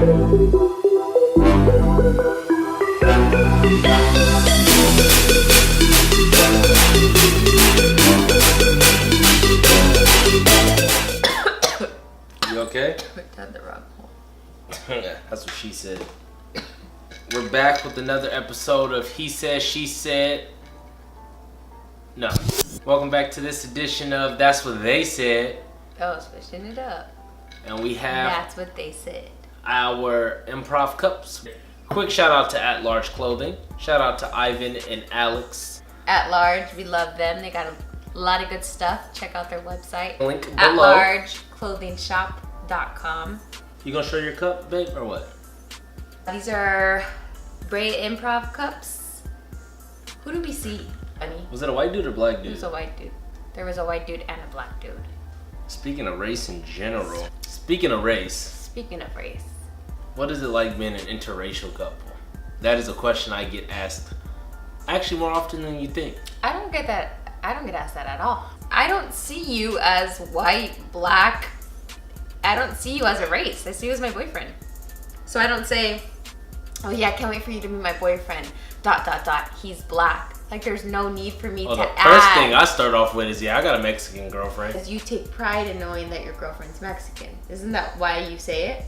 You okay? Put down the wrong hole. That's what she said. We're back with another episode of He Said, She Said. No. Welcome back to this edition of That's What They Said. Oh, switching it up. And we have That's what they said. our improv cups. Quick shout out to At Large Clothing. Shout out to Ivan and Alex. At Large, we love them. They got a lot of good stuff. Check out their website. Link below. AtLargeClothingShop.com. You gonna show your cup, babe, or what? These are Bray Improv cups. Who do we see, honey? Was it a white dude or black dude? It was a white dude. There was a white dude and a black dude. Speaking of race in general. Speaking of race. Speaking of race. What is it like being an interracial couple? That is a question I get asked actually more often than you think. I don't get that. I don't get asked that at all. I don't see you as white, black. I don't see you as a race. I see you as my boyfriend. So I don't say, oh yeah, I can't wait for you to meet my boyfriend, ... he's black. Like there's no need for me to the add. first thing I start off with is, yeah, I got a Mexican girlfriend. Because you take pride in knowing that your girlfriend's Mexican. Isn't that why you say it?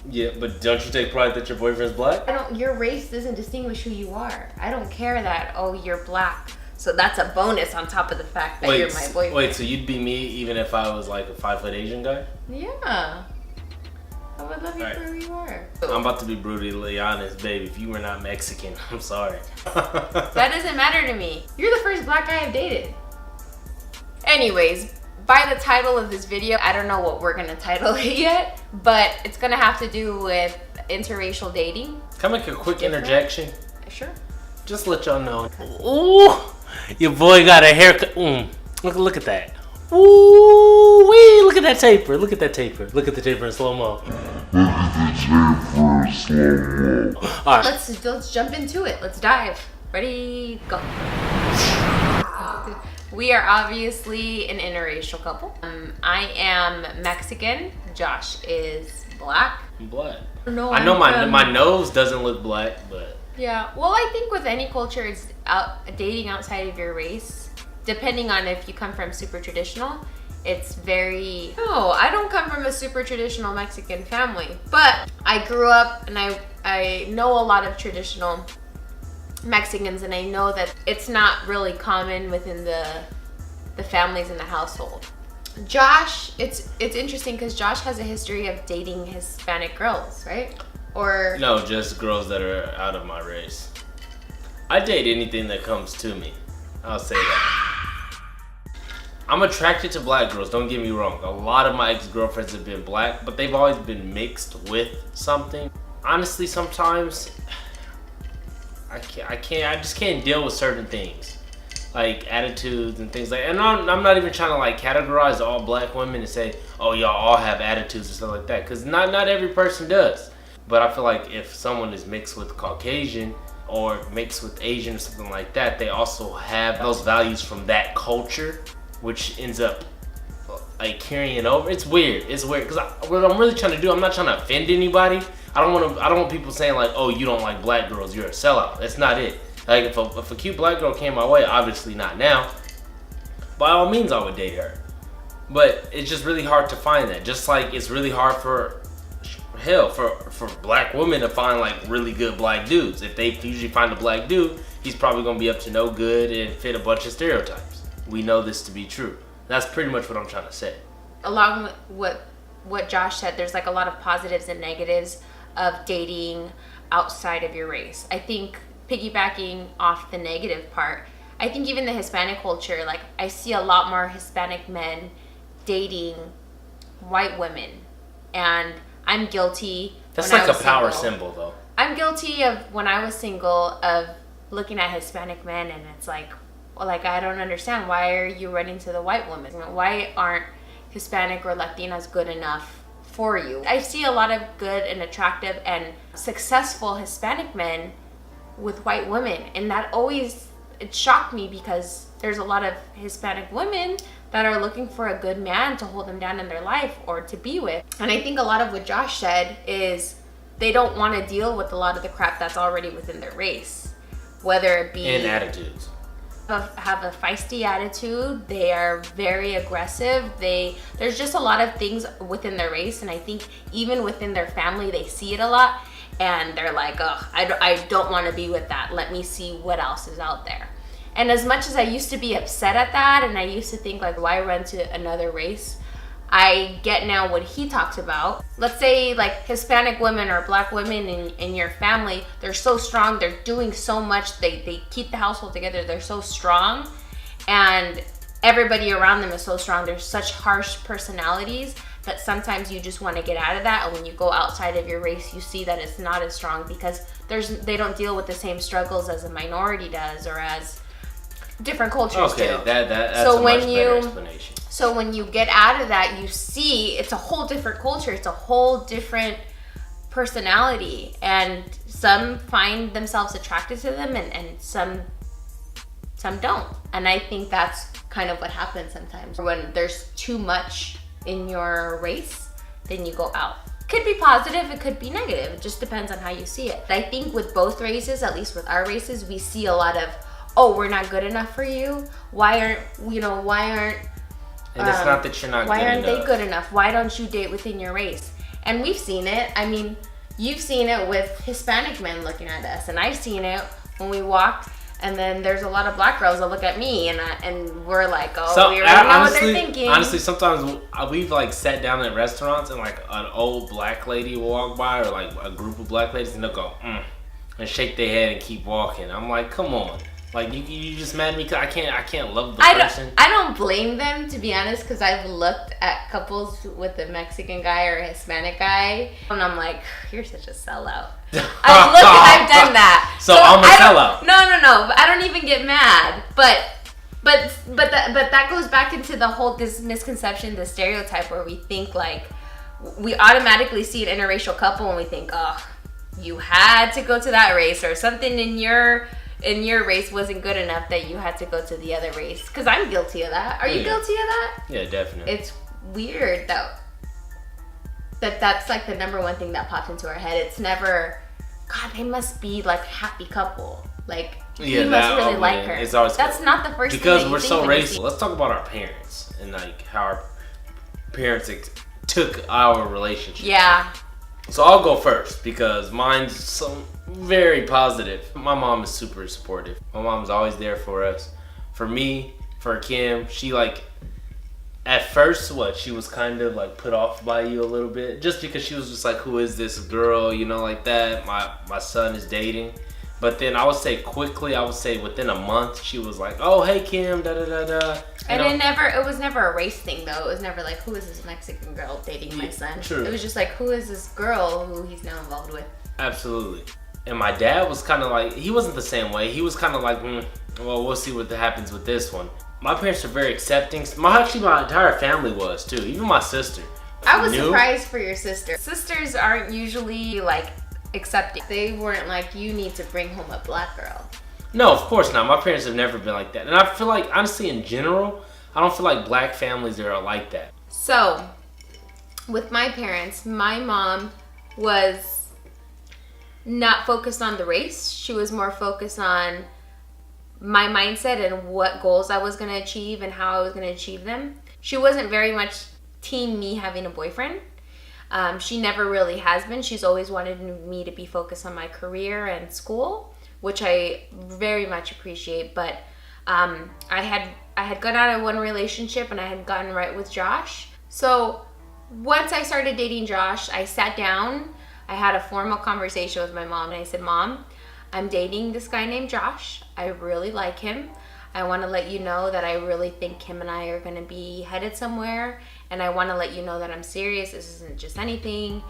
Yeah, but don't you take pride that your boyfriend's black? Your race doesn't distinguish who you are. I don't care that, oh, you're black. So that's a bonus on top of the fact that you're my boyfriend. Wait, so you'd be me even if I was like a 5-foot Asian guy? Yeah. I would love you for who you are. I'm about to be brutally honest, babe. If you were not Mexican, I'm sorry. That doesn't matter to me. You're the first black guy I've dated. Anyways, by the title of this video, I don't know what we're gonna title it yet, but it's gonna have to do with interracial dating. Can I make a quick interjection? Sure. Just let y'all know. Ooh, your boy got a haircut. Look at that. Ooh, wee! Look at that taper. Look at that taper. Look at the taper in slow mo. All right. Let's jump into it. Let's dive. Ready? Go. We are obviously an interracial couple. I am Mexican. Josh is black. I'm black. No, I know my nose doesn't look black, but yeah. Well, I think with any culture, it's dating outside of your race. Depending on if you come from super traditional, it's very... No, I don't come from a super traditional Mexican family, but I grew up and I know a lot of traditional Mexicans, and I know that it's not really common within the families in the household. Josh, it's interesting because Josh has a history of dating Hispanic girls, right? Or no, just girls that are out of my race. I date anything that comes to me. I'll say that. I'm attracted to black girls, don't get me wrong. A lot of my ex-girlfriends have been black, but they've always been mixed with something. Honestly, sometimes I just can't deal with certain things. Like attitudes and things like, and I'm not even trying to like categorize all black women and say, oh, y'all all have attitudes and stuff like that, because not every person does. But I feel like if someone is mixed with Caucasian or mixed with Asian or something like that, they also have those values from that culture, which ends up like carrying over. It's weird because what I'm really trying to do, I'm not trying to offend anybody. I don't want people saying like, oh, you don't like black girls, you're a sellout. That's not it. Like if a cute black girl came my way, obviously not now, by all means I would date her. But it's just really hard to find that. Just like it's really hard for black women to find like really good black dudes. If they usually find a black dude, he's probably gonna be up to no good and fit a bunch of stereotypes. We know this to be true. That's pretty much what I'm trying to say. Along with what Josh said, there's like a lot of positives and negatives of dating outside of your race. I think piggybacking off the negative part, I think even the Hispanic culture, like I see a lot more Hispanic men dating white women, and I'm guilty. That's like a power symbol though. I'm guilty of when I was single of looking at Hispanic men, and it's like, well, like I don't understand, why are you running to the white women? Why aren't Hispanic or Latinas good enough for you? I see a lot of good and attractive and successful Hispanic men with white women, and that always, it shocked me because there's a lot of Hispanic women that are looking for a good man to hold them down in their life or to be with. And I think a lot of what Josh said is they don't want to deal with a lot of the crap that's already within their race, whether it be and attitudes. Have a feisty attitude. They are very aggressive. There's just a lot of things within their race, and I think even within their family they see it a lot, and they're like, oh, I don't want to be with that. Let me see what else is out there. And as much as I used to be upset at that, and I used to think like, why run to another race, I get now what he talks about. Let's say like Hispanic women or Black women in your family, they're so strong, they're doing so much, they keep the household together, they're so strong, and everybody around them is so strong. They're such harsh personalities that sometimes you just want to get out of that, and when you go outside of your race, you see that it's not as strong because they don't deal with the same struggles as a minority does, or as different cultures do. Okay, that's a much better explanation. So when you get out of that, you see it's a whole different culture. It's a whole different personality. And some find themselves attracted to them and some don't. And I think that's kind of what happens sometimes. When there's too much in your race, then you go out. Could be positive, it could be negative. It just depends on how you see it. I think with both races, at least with our races, we see a lot of, oh, we're not good enough for you. Why aren't and it's not that you're not good enough. Why aren't they good enough? Why don't you date within your race? And we've seen it. I mean, you've seen it with Hispanic men looking at us, and I've seen it when we walked, and then there's a lot of Black girls that look at me, and we're like, oh, so, we already know what they're thinking. Honestly, sometimes we've like sat down at restaurants, and like an old Black lady will walk by, or like a group of Black ladies, and they'll go, and shake their head and keep walking. I'm like, come on. Like, you just mad at me because I can't love the person. I don't blame them, to be honest, because I've looked at couples with a Mexican guy or a Hispanic guy, and I'm like, you're such a sellout. I've done that. So I'm a sellout. No. I don't even get mad. But that goes back into this misconception, the stereotype, where we think like, we automatically see an interracial couple and we think, oh, you had to go to that race, or something in your race wasn't good enough that you had to go to the other race. Because I'm guilty of that. Are you guilty of that? Yeah, definitely. It's weird that's like the number one thing that pops into our head. It's never, God, they must be like a happy couple. Like, he must really like her. It's always that's not the first because thing we're so racist. Let's talk about our parents and like how our parents took our relationship. Yeah. So I'll go first because mine's some very positive. My mom is super supportive. My mom's always there for us. For me, for Kim, she like, at first, she was kind of like put off by you a little bit, just because she was just like, who is this girl, like that, my son is dating. But then I would say within a month, she was like, oh, hey Kim, da da da da. And it was never a race thing though. It was never like, who is this Mexican girl dating my son? True. It was just like, who is this girl who he's now involved with? Absolutely. And my dad was kind of like, he wasn't the same way. He was kind of like, well, we'll see what happens with this one. My parents are very accepting. My entire family was too, even my sister. I was surprised for your sister. Sisters aren't usually like accepting. They weren't like, you need to bring home a Black girl. No, of course not. My parents have never been like that. And I feel like, honestly, in general, I don't feel like Black families are like that. So, with my parents, my mom was not focused on the race. She was more focused on my mindset and what goals I was going to achieve and how I was going to achieve them. She wasn't very much team me having a boyfriend. She never really has been. She's always wanted me to be focused on my career and school, which I very much appreciate. But I had gone out of one relationship and I had gotten right with Josh. So once I started dating Josh, I sat down. I had a formal conversation with my mom and I said, Mom, I'm dating this guy named Josh. I really like him. I want to let you know that I really think him and I are going to be headed somewhere. And I want to let you know that I'm serious. This isn't just anything.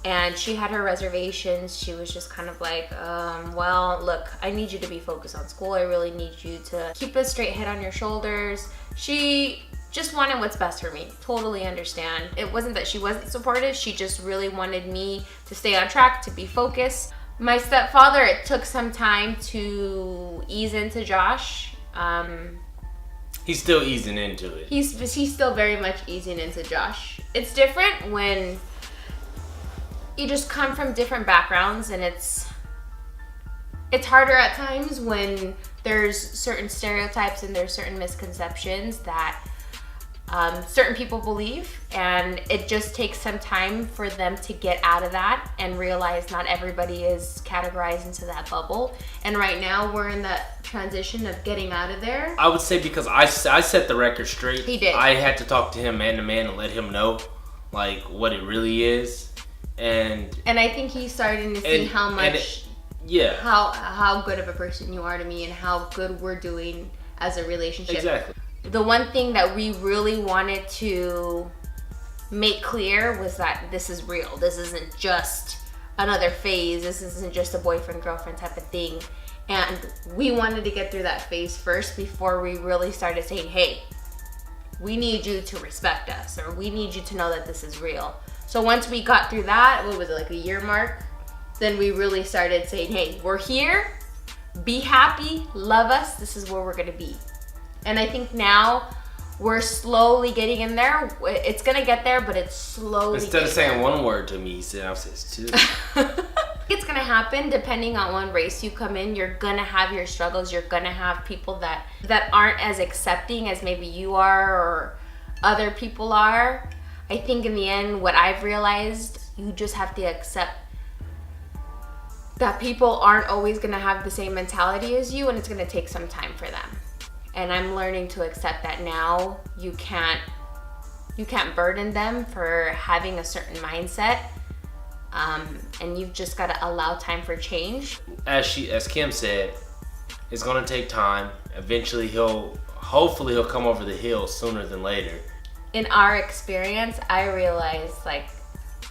And she had her reservations. She was just kind of like, well, look, I need you to be focused on school. I really need you to keep a straight head on your shoulders. She just wanted what's best for me. Totally understand. It wasn't that she wasn't supportive. She just really wanted me to stay on track, to be focused. My stepfather, it took some time to ease into Josh. He's still easing into it. He's still very much easing into Josh. It's different when you just come from different backgrounds, and it's harder at times when there's certain stereotypes and there's certain misconceptions that certain people believe, and it just takes some time for them to get out of that and realize not everybody is categorized into that bubble. And right now we're in that transition of getting out of there. I would say because I set the record straight. He did. I had to talk to him man to man and let him know like what it really is, and I think he's starting to see how much, how good of a person you are to me and how good we're doing as a relationship. Exactly. The one thing that we really wanted to make clear was that this is real. This isn't just another phase. This isn't just a boyfriend-girlfriend type of thing. And we wanted to get through that phase first before we really started saying, hey, we need you to respect us, or we need you to know that this is real. So once we got through that, what was it, like a year mark? Then we really started saying, hey, we're here. Be happy. Love us. This is where we're going to be. And I think now we're slowly getting in there. It's gonna get there, but it's slowly. Instead of saying one word to me, he said, "I'll say two." It's gonna happen depending on what race you come in. You're gonna have your struggles. You're gonna have people that aren't as accepting as maybe you are or other people are. I think in the end, what I've realized, you just have to accept that people aren't always gonna have the same mentality as you, and it's gonna take some time for them. And I'm learning to accept that now. You can't burden them for having a certain mindset, and you've just got to allow time for change. As Kim said, it's gonna take time. Eventually, hopefully he'll come over the hill sooner than later. In our experience, I realized like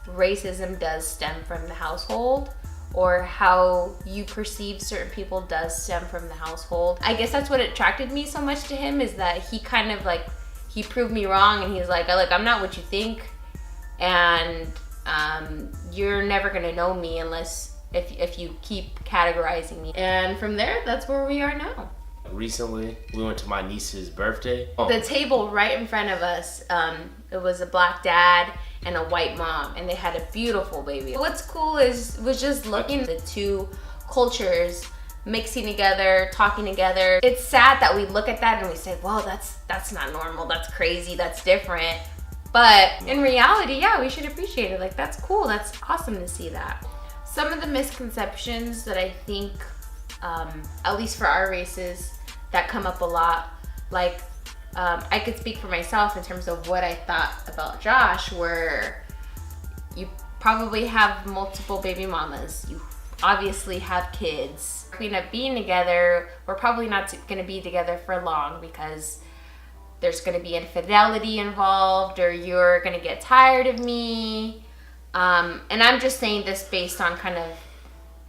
racism does stem from the household, or how you perceive certain people does stem from the household. I guess that's what attracted me so much to him, is that he kind of like, he proved me wrong, and he's like, I'm not what you think, and you're never gonna know me unless if you keep categorizing me. And from there, that's where we are now. Recently, we went to my niece's birthday. The table right in front of us, it was a black dad and a white mom, and they had a beautiful baby. What's cool was just looking at the two cultures mixing together, talking together. It's sad that we look at that and we say, well, that's not normal, that's crazy, that's different. But in reality, yeah, we should appreciate it. Like, that's cool, that's awesome to see that. Some of the misconceptions that I think, at least for our races, that come up a lot, like, I could speak for myself in terms of what I thought about Josh, where you probably have multiple baby mamas. You obviously have kids. We end up being together. We're probably not going to be together for long because there's going to be infidelity involved, or you're going to get tired of me. And I'm just saying this based on kind of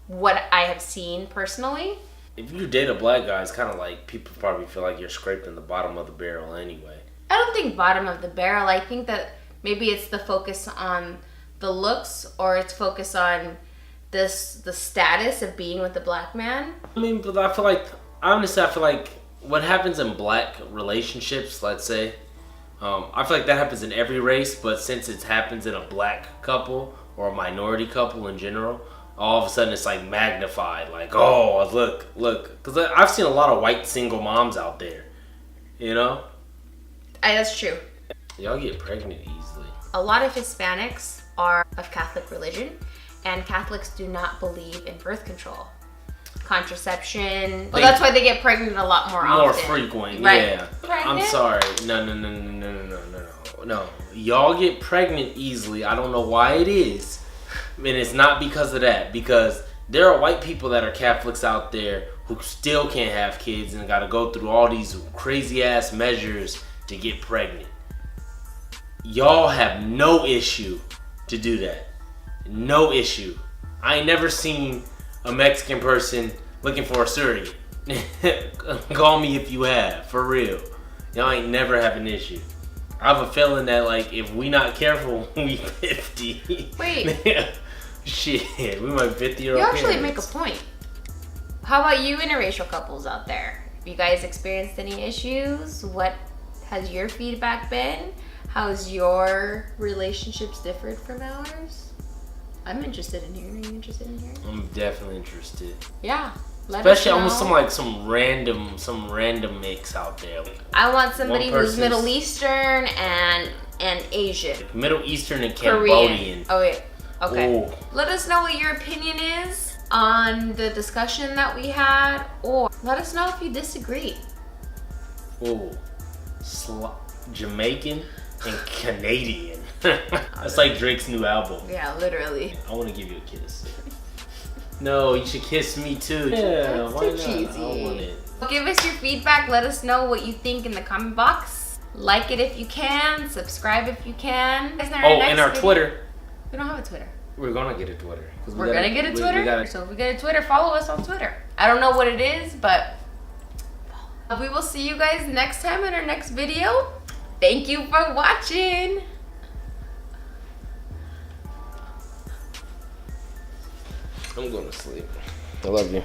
what I have seen personally. If you date a black guy, it's kind of like people probably feel like you're scraping the bottom of the barrel anyway. I don't think bottom of the barrel. I think that maybe it's the focus on the looks, or it's focus on the status of being with a black man. I mean, but I feel like what happens in black relationships, let's say, I feel like that happens in every race, but since it happens in a black couple or a minority couple in general, all of a sudden it's like magnified, like, oh, look. Because I've seen a lot of white single moms out there, you know? That's true. Y'all get pregnant easily. A lot of Hispanics are of Catholic religion, and Catholics do not believe in birth control. Contraception. Well, that's why they get pregnant a lot more often. More frequent, right? Yeah. Pregnant? I'm sorry. No. Y'all get pregnant easily. I don't know why it is. And it's not because of that. Because there are white people that are Catholics out there who still can't have kids and got to go through all these crazy ass measures to get pregnant. Y'all have no issue to do that. No issue. I ain't never seen a Mexican person looking for a surrogate. Call me if you have, for real. Y'all ain't never have an issue. I have a feeling that, like, if we not careful when we 50. Wait. Shit, we might 50-year-old You actually parents. make a point. How about you interracial couples out there? Have you guys experienced any issues? What has your feedback been? How's your relationships differed from ours? I'm interested in hearing. Are you interested in hearing? I'm definitely interested. Yeah. Especially almost some random mix out there. Like I want somebody who's Middle Eastern and Asian. Like Middle Eastern and Korean. Cambodian. Oh wait. Okay. Ooh. Let us know what your opinion is on the discussion that we had, or let us know if you disagree. Ooh. Jamaican and Canadian. That's like Drake's new album. Yeah, literally. I want to give you a kiss. No, you should kiss me too. Yeah, that's why too not? cheesy. I want it. Give us your feedback. Let us know what you think in the comment box. Like it if you can. Subscribe if you can. And our Twitter. We don't have a Twitter. We're gonna get a Twitter. We're gonna get a Twitter? So if we get a Twitter, follow us on Twitter. I don't know what it is, but we will see you guys next time in our next video. Thank you for watching. I'm going to sleep. I love you.